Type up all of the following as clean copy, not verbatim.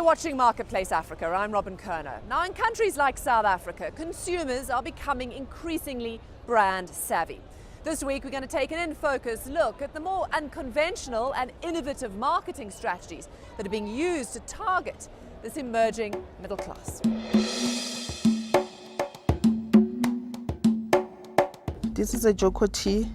You're watching Marketplace Africa. I'm Robin Kerner. Now, in countries like South Africa, consumers are becoming increasingly brand savvy. This week, we're going to take an in-focus look at the more unconventional and innovative marketing strategies that are being used to target this emerging middle class. This is a Joko tea.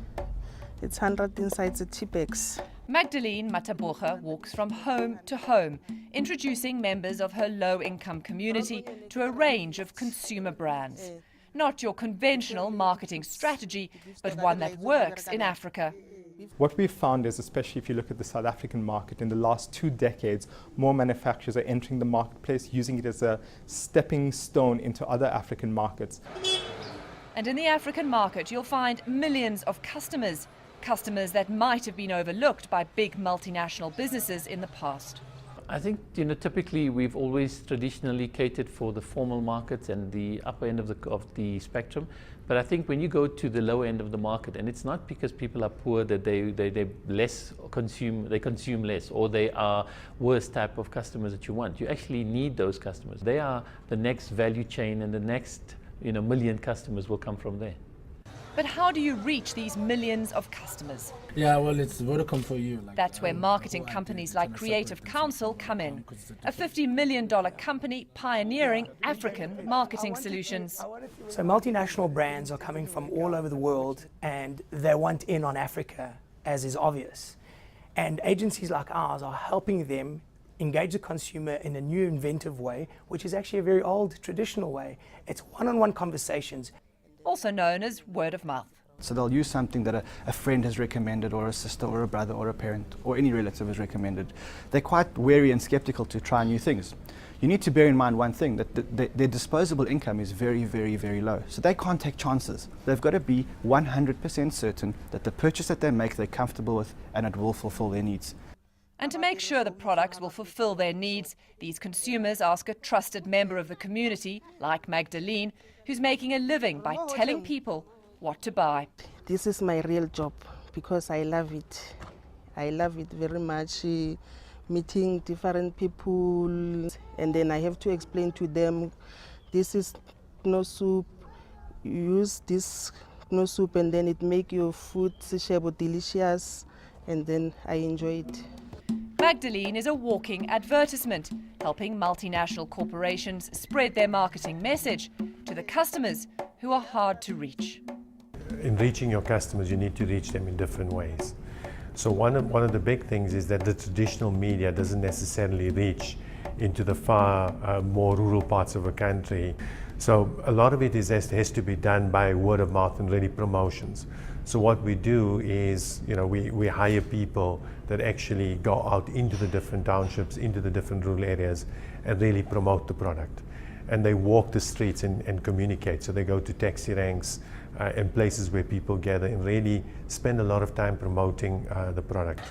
It's 100 inside the tea bags. Magdalene Mataboga walks from home to home, introducing members of her low-income community to a range of consumer brands. Not your conventional marketing strategy, but one that works in Africa. What we've found is, especially if you look at the South African market, in the last 2 decades, more manufacturers are entering the marketplace, using it as a stepping stone into other African markets. And in the African market, you'll find millions of customers that might have been overlooked by big multinational businesses in the past. I think, typically we've always traditionally catered for the formal markets and the upper end of the spectrum. But I think when you go to the lower end of the market, and it's not because people are poor that they consume less, or they are worse type of customers that you want. You actually need those customers. They are the next value chain, and the next million customers will come from there. But how do you reach these millions of customers? Yeah, well, it's Vodacom for you. That's where marketing companies like Creative Council come in. A $50 million company pioneering African marketing solutions. So multinational brands are coming from all over the world and they want in on Africa, as is obvious. And agencies like ours are helping them engage the consumer in a new inventive way, which is actually a very old traditional way. It's one-on-one conversations. Also known as word of mouth. So they'll use something that a friend has recommended, or a sister or a brother or a parent or any relative has recommended. They're quite wary and skeptical to try new things. You need to bear in mind one thing, that their disposable income is very, very, very low. So they can't take chances. They've got to be 100% certain that the purchase that they make they're comfortable with and it will fulfill their needs. And to make sure the products will fulfill their needs, these consumers ask a trusted member of the community, like Magdalene, who's making a living by telling people what to buy. This is my real job because I love it. I love it very much, meeting different people, and then I have to explain to them, this is no soup, you use this no soup and then it make your food delicious, and then I enjoy it. Magdalene is a walking advertisement, helping multinational corporations spread their marketing message to the customers who are hard to reach. In reaching your customers, you need to reach them in different ways. So one of the big things is that the traditional media doesn't necessarily reach into the far more rural parts of a country. So a lot of it has to be done by word of mouth and really promotions. So what we do is, we hire people that actually go out into the different townships, into the different rural areas, and really promote the product. And they walk the streets and communicate. So they go to taxi ranks and places where people gather and really spend a lot of time promoting the product.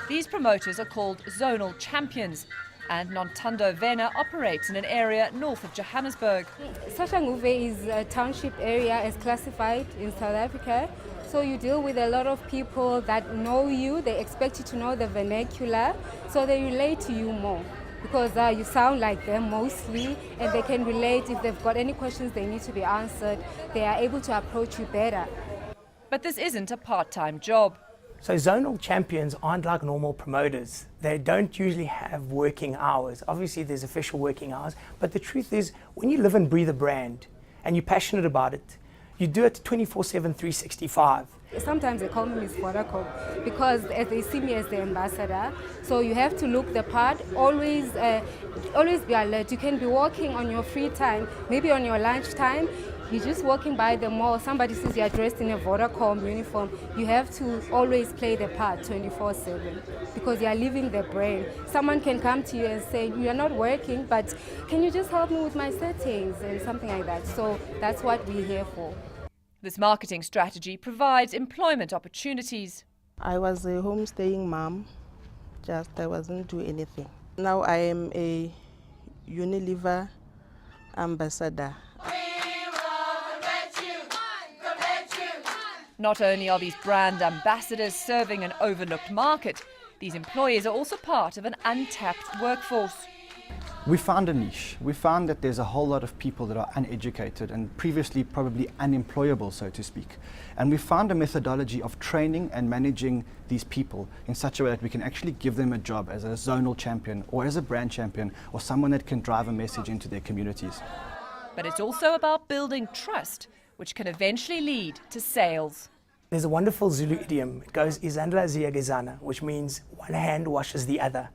These promoters are called zonal champions, and Nontando Vena operates in an area north of Johannesburg. Soshanguve is a township area as classified in South Africa. So you deal with a lot of people that know you, they expect you to know the vernacular, so they relate to you more. Because you sound like them mostly, and they can relate. If they've got any questions they need to be answered, they are able to approach you better. But this isn't a part-time job. So zonal champions aren't like normal promoters. They don't usually have working hours. Obviously there's official working hours, but the truth is, when you live and breathe a brand and you're passionate about it, you do it 24/7, 365. Sometimes they call me Miss Vodacom because they see me as the ambassador. So you have to look the part, always be alert. You can be walking on your free time, maybe on your lunch time. You're just walking by the mall, somebody says you're dressed in a Vodacom uniform. You have to always play the part 24/7 because you're living the brand. Someone can come to you and say, you're not working, but can you just help me with my settings and something like that. So that's what we're here for. This marketing strategy provides employment opportunities. I was a homestaying mom, I wasn't doing anything. Now I am a Unilever ambassador. Not only are these brand ambassadors serving an overlooked market, These employers are also part of an untapped workforce. We found a niche. We found that there's a whole lot of people that are uneducated and previously probably unemployable, so to speak. And we found a methodology of training and managing these people in such a way that we can actually give them a job as a zonal champion or as a brand champion or someone that can drive a message into their communities. But it's also about building trust, which can eventually lead to sales. There's a wonderful Zulu idiom. It goes, Izandla ziyagezana, which means one hand washes the other.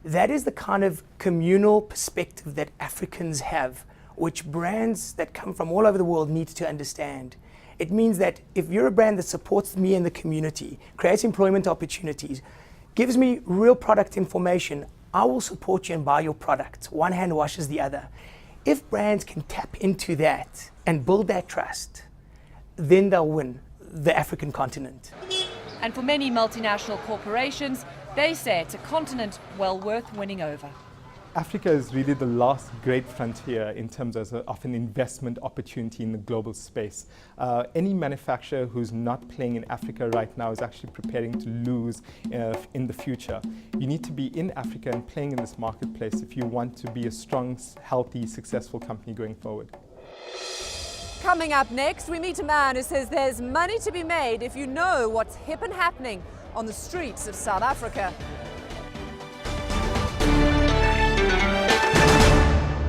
That is the kind of communal perspective that Africans have, which brands that come from all over the world need to understand. It means that if you're a brand that supports me in the community, creates employment opportunities, gives me real product information, I will support you and buy your product. One hand washes the other. If brands can tap into that and build that trust, then they'll win the African continent. And for many multinational corporations, they say it's a continent well worth winning over. Africa is really the last great frontier in terms of an investment opportunity in the global space. Any manufacturer who's not playing in Africa right now is actually preparing to lose in the future. You need to be in Africa and playing in this marketplace if you want to be a strong, healthy, successful company going forward. Coming up next, we meet a man who says there's money to be made if you know what's hip and happening on the streets of South Africa.